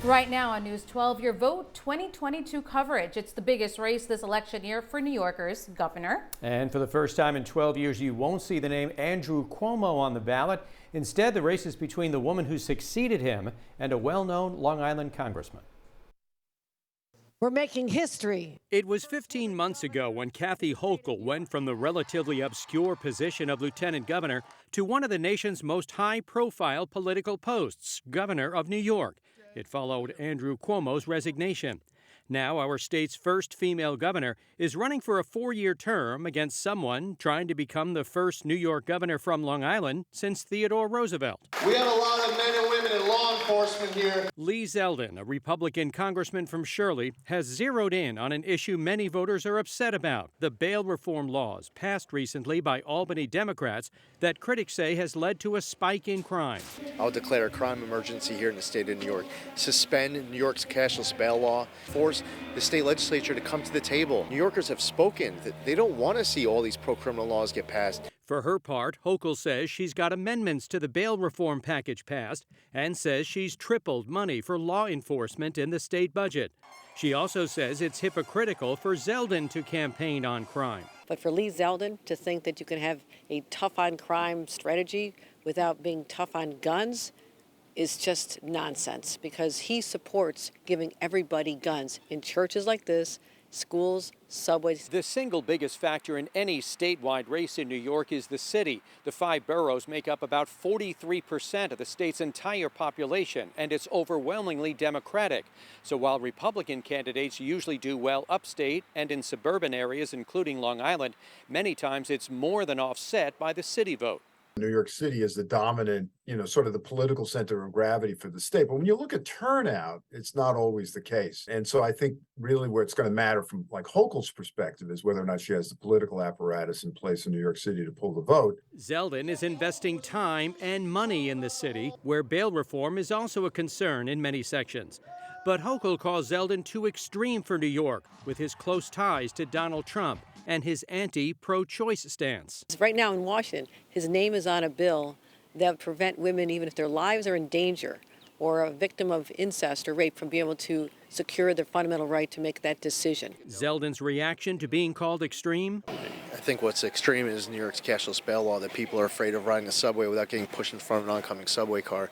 Right now on News 12, your vote 2022 coverage. It's the biggest race this election year for New Yorkers, governor. And for the first time in 12 years, you won't see the name Andrew Cuomo on the ballot. Instead, the race is between the woman who succeeded him and a well-known Long Island congressman. We're making history. It was 15 months ago when Kathy Hochul went from the relatively obscure position of lieutenant governor to one of the nation's most high-profile political posts, governor of New York. It followed Andrew Cuomo's resignation. Now our state's first female governor is running for a 4-year term against someone trying to become the first New York governor from Long Island since Theodore Roosevelt. We have a lot of men and women in law enforcement here. Lee Zeldin, a Republican congressman from Shirley, has zeroed in on an issue many voters are upset about: the bail reform laws passed recently by Albany Democrats that critics say has led to a spike in crime. I'll declare a crime emergency here in the state of New York. Suspend New York's cashless bail law. Force the state legislature to come to the table. New Yorkers have spoken that they don't want to see all these pro-criminal laws get passed. For her part, Hochul says she's got amendments to the bail reform package passed and says she's tripled money for law enforcement in the state budget. She also says it's hypocritical for Zeldin to campaign on crime. But for Lee Zeldin to think that you can have a tough on crime strategy without being tough on guns is just nonsense, because he supports giving everybody guns in churches like this, schools, subways. The single biggest factor in any statewide race in New York is the city. The 5 boroughs make up about 43% of the state's entire population, and it's overwhelmingly Democratic. So while Republican candidates usually do well upstate and in suburban areas, including Long Island, many times it's more than offset by the city vote. New York City is the dominant, sort of the political center of gravity for the state. But when you look at turnout, it's not always the case. And so I think really where it's going to matter from like Hochul's perspective is whether or not she has the political apparatus in place in New York City to pull the vote. Zeldin is investing time and money in the city, where bail reform is also a concern in many sections. But Hochul calls Zeldin too extreme for New York, with his close ties to Donald Trump and his anti-pro-choice stance. Right now in Washington, his name is on a bill that would prevent women, even if their lives are in danger or a victim of incest or rape, from being able to secure their fundamental right to make that decision. Zeldin's reaction to being called extreme? I think what's extreme is New York's cashless bail law, that people are afraid of riding the subway without getting pushed in front of an oncoming subway car.